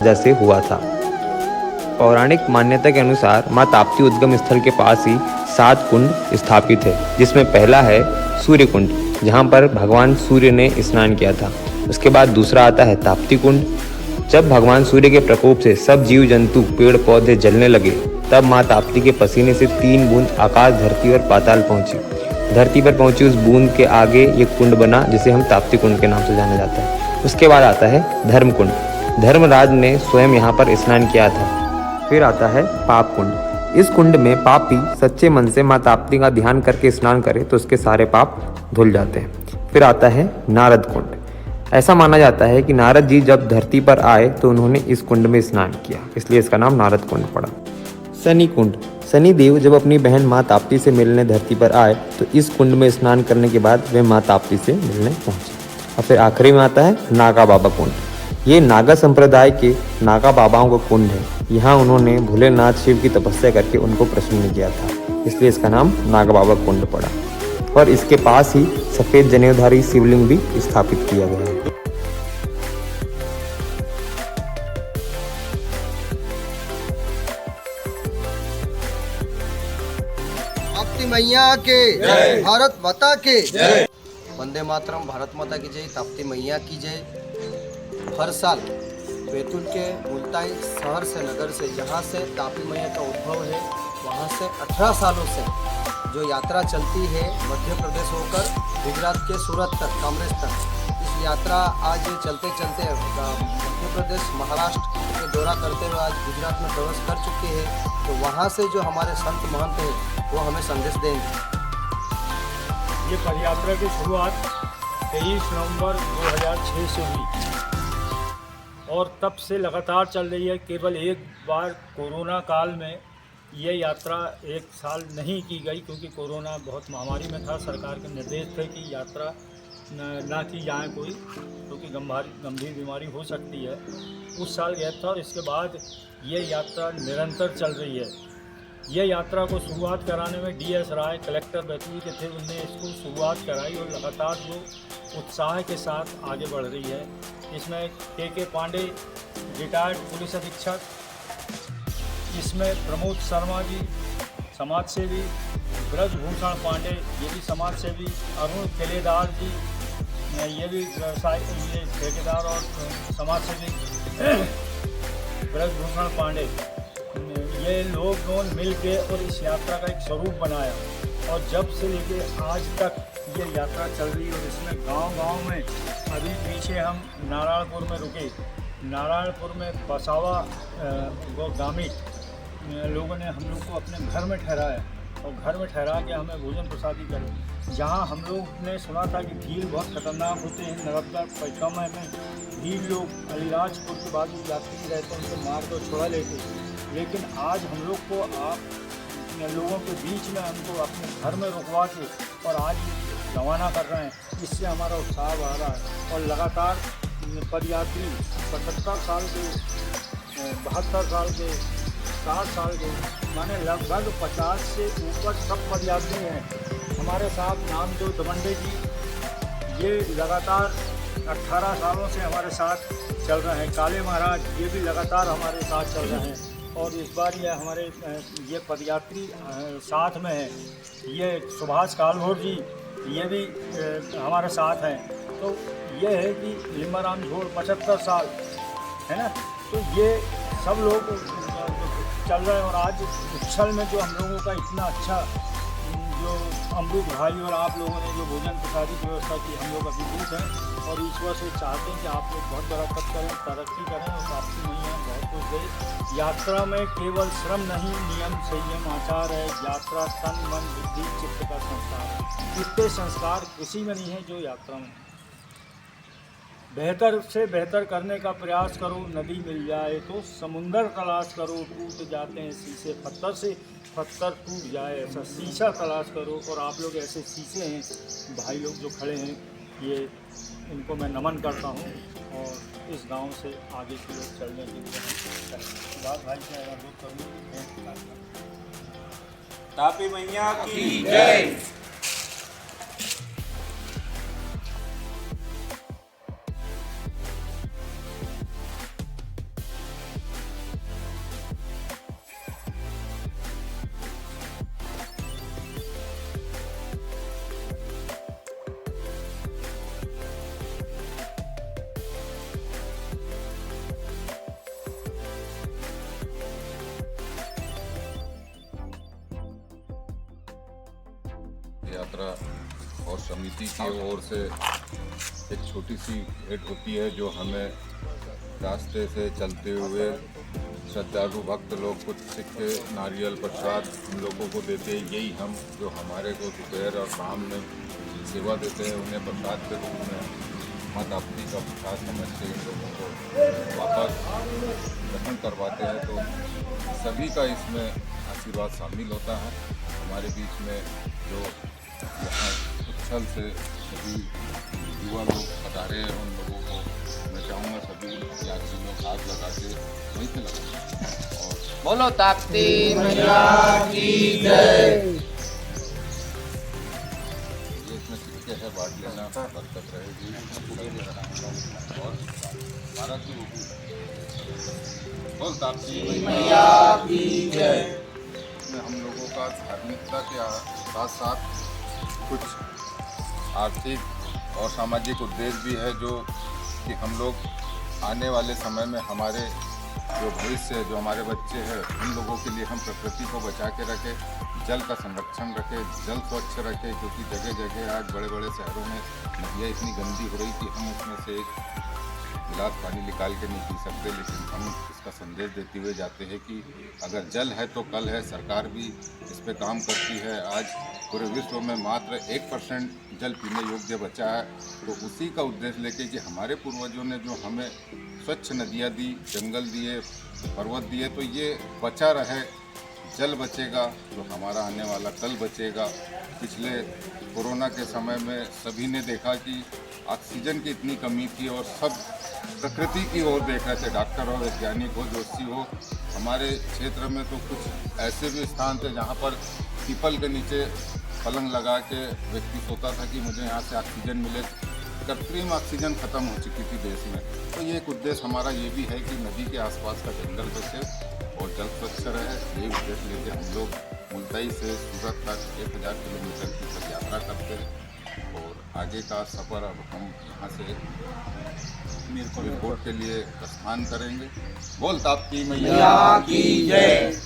वजह से हुआ था। पौराणिक मान्यता के अनुसार माँ ताप्ती उद्गम स्थल के पास ही 7 कुंड स्थापित है, जिसमें पहला है सूर्य कुंड, जहाँ पर भगवान सूर्य ने स्नान किया था। उसके बाद दूसरा आता है ताप्ती कुंड। जब भगवान सूर्य के प्रकोप से सब जीव जंतु पेड़ पौधे जलने लगे, तब माँ ताप्ती के पसीने से 3 बूंद आकाश, धरती और पाताल पहुंची। धरती पर पहुंची उस बूंद के आगे ये कुंड बना, जिसे हम ताप्ती कुंड के नाम से जाना जाता है। उसके बाद आता है धर्म कुंड। धर्मराज ने स्वयं यहाँ पर स्नान किया था। फिर आता है पाप कुंड। इस कुंड में पापी सच्चे मन से माँ ताप्ती का ध्यान करके स्नान करे तो उसके सारे पाप धुल जाते हैं। फिर आता है नारद कुंड। ऐसा माना जाता है कि नारद जी जब धरती पर आए तो उन्होंने इस कुंड में स्नान किया, इसलिए इसका नाम नारद कुंड पड़ा। शनि कुंड। शनि देव जब अपनी बहन माँ ताप्ती से मिलने धरती पर आए तो इस कुंड में स्नान करने के बाद वे माँ ताप्ती से मिलने पहुंचे। और फिर आखिरी में आता है नागा बाबा कुंड। ये नागा संप्रदाय के नागा बाबाओं का कुंड है। यहाँ उन्होंने भोलेनाथ शिव की तपस्या करके उनको प्रसन्न किया था, इसलिए इसका नाम नागा बाबा कुंड पड़ा। और इसके पास ही सफ़ेद जनेऊधारी शिवलिंग भी स्थापित किया गया है। ताप्ती मैया के, भारत माता के वंदे मातरम। भारत माता की जय, ताप्ती मैया की जय। हर साल बैतूल के मुल्ताई शहर से, नगर से, जहाँ से ताप्ती मैया का उद्भव है, वहाँ से 18 सालों से जो यात्रा चलती है मध्य प्रदेश होकर गुजरात के सूरत तक, कामरेज तक। इस यात्रा आज चलते चलते मध्य प्रदेश, महाराष्ट्र के दौरा करते हुए आज गुजरात में प्रवेश कर चुकी है। तो वहाँ से जो हमारे संत महंत हैं वो हमें संदेश देंगे। ये पदयात्रा की शुरुआत 23 नवंबर 2006 से हुई और तब से लगातार चल रही है। केवल एक बार कोरोना काल में ये यात्रा एक साल नहीं की गई, क्योंकि कोरोना बहुत महामारी में था। सरकार के निर्देश थे कि यात्रा ना की जाए कोई, क्योंकि गंभीर बीमारी हो सकती है। उस साल गैप था और इसके बाद ये यात्रा निरंतर चल रही है। ये यात्रा को शुरुआत कराने में DS राय कलेक्टर बैतूल के थे, उनने इसको शुरुआत कराई और लगातार जो उत्साह के साथ आगे बढ़ रही है। इसमें के पांडे रिटायर्ड पुलिस अधीक्षक, इसमें प्रमोद शर्मा जी समाजसेवी, ब्रजभूषण पांडे ये भी समाजसेवी, अरुण केलेदार जी ये भी व्यवसाय, ये ठेकेदार और समाजसेवी, ब्रजभूषण पांडे, ये लोग मिल के और इस यात्रा का एक स्वरूप बनाया। और जब से लेके आज तक ये यात्रा चल रही है और इसमें गांव-गांव में, अभी पीछे हम नारायणपुर में रुके, नारायणपुर में बसावा वो ग्रामीण लोगों ने हम लोग को अपने घर में ठहराया और घर में ठहरा के हमें भोजन प्रसादी करे। जहाँ हम लोग ने सुना था कि भीड़ बहुत खतरनाक होते हैं, नर्मदा परिक्रमा में भीड़ लोग अलीराजपुर के बाद यात्री रहते हैं, उनको मार कर छुड़ा लेते, लेकिन आज हम लोग को आप लोगों के बीच में हमको अपने घर में रुकवा के और आज रवाना कर रहे हैं। इससे हमारा उत्साह बढ़ रहा है और लगातार पदयात्री 75 साल के, 72 साल के, 60 साल के, माने लगभग 50 से ऊपर सब पदयात्री हैं। हमारे साथ नामदेव दमंडे जी, ये लगातार 18 सालों से हमारे साथ चल रहे हैं। काले महाराज ये भी लगातार हमारे साथ चल रहे हैं। और इस बार ये हमारे ये पदयात्री साथ में है, ये सुभाष कालभोर जी ये भी हमारे साथ हैं। तो ये है कि लिम्बाराम झोड़ 75 साल है ना, तो ये सब लोग चल रहे हैं। और आज उच्छल में जो हम लोगों का इतना अच्छा जो अमृत भाई और आप लोगों ने जो भोजन प्रसादी की व्यवस्था की, हम लोग अभिभूत हैं और ईश्वर से चाहते हैं कि आप लोग बहुत बरकत करें, तरक्की करें और ताप्ती मैया बहुत कुछ दे। यात्रा में केवल श्रम नहीं, नियम संयम आचार है। यात्रा तन मन बुद्धि चित्त का संस्कार है। इतने संस्कार किसी में नहीं है जो यात्रा में। बेहतर से बेहतर करने का प्रयास करो, नदी मिल जाए तो समुंदर तलाश करो, टूट जाते हैं शीशे पत्थर से, पत्थर टूट जाए ऐसा शीशा तलाश करो। और आप लोग ऐसे शीशे हैं, भाई लोग जो खड़े हैं, ये इनको मैं नमन करता हूँ। और इस गांव से आगे की लोग चलने के लिए बात भाई से अनुरोध करूँ। ताप्ती मैया की जय। यात्रा और समिति की ओर से एक छोटी सी भेंट होती है जो हमें रास्ते से चलते हुए श्रद्धालु भक्त लोग कुछ सिक्के नारियल प्रसाद हम लोगों को देते हैं। यही हम जो हमारे को दोपहर और शाम में सेवा देते हैं उन्हें प्रसाद के रूप में माँ ताप्ती का प्रसाद समझ के इन लोगों को वापस दर्शन करवाते हैं। तो सभी का इसमें आशीर्वाद शामिल होता है। हमारे बीच में जो यहाँ उच्छल से सभी युवा लोग पधारे हैं उन लोगों को मैं चाहूँगा सभी यात्री लोग हाथ लगा के वहीं पे लगाएं और बोलो ताप्ती मैया की जय। ये इसमें सिक्के है बांट लेना बरकत रहेगी और भारत की बोल ताप्ती मैया की जय। इसमें हम लोगों का धार्मिकता के साथ साथ कुछ आर्थिक और सामाजिक उद्देश्य भी है जो कि हम लोग आने वाले समय में हमारे जो भविष्य है जो हमारे बच्चे हैं उन लोगों के लिए हम प्रकृति को बचा के रखें, जल का संरक्षण रखें, जल स्वच्छ रखें। क्योंकि जगह जगह आज बड़े बड़े शहरों में नदियाँ इतनी गंदी हो रही कि हम उसमें से एक गिलास पानी निकाल के नहीं पी सकते। लेकिन हम इसका संदेश देते हुए जाते हैं कि अगर जल है तो कल है। सरकार भी इस पे काम करती है। आज पूरे विश्व में मात्र 1% जल पीने योग्य बचा है। तो उसी का उद्देश्य लेके कि हमारे पूर्वजों ने जो हमें स्वच्छ नदियाँ दी, जंगल दिए, पर्वत दिए, तो ये बचा रहे, जल बचेगा तो हमारा आने वाला कल बचेगा। पिछले कोरोना के समय में सभी ने देखा कि ऑक्सीजन की इतनी कमी थी और सब प्रकृति की ओर देख रहे थे, डॉक्टर हो, वैज्ञानिक हो, जोशी हो। हमारे क्षेत्र में तो कुछ ऐसे भी स्थान थे जहाँ पर पीपल के नीचे पलंग लगा के व्यक्ति सोता था कि मुझे यहाँ से ऑक्सीजन मिले। कृत्रिम ऑक्सीजन खत्म हो चुकी थी देश में। तो ये एक उद्देश्य हमारा ये भी है कि नदी के आसपास का जंगल बचे और जल स्वच्छ रहे। ये उद्देश्य लेके हम लोग मुल्ताई से सूरत तक 1000 किलोमीटर की पद यात्रा करते हैं और आगे का सफ़र अब हम यहाँ से मीरकोट के लिए प्रस्थान करेंगे। बोल ताप्ती मैया की जय।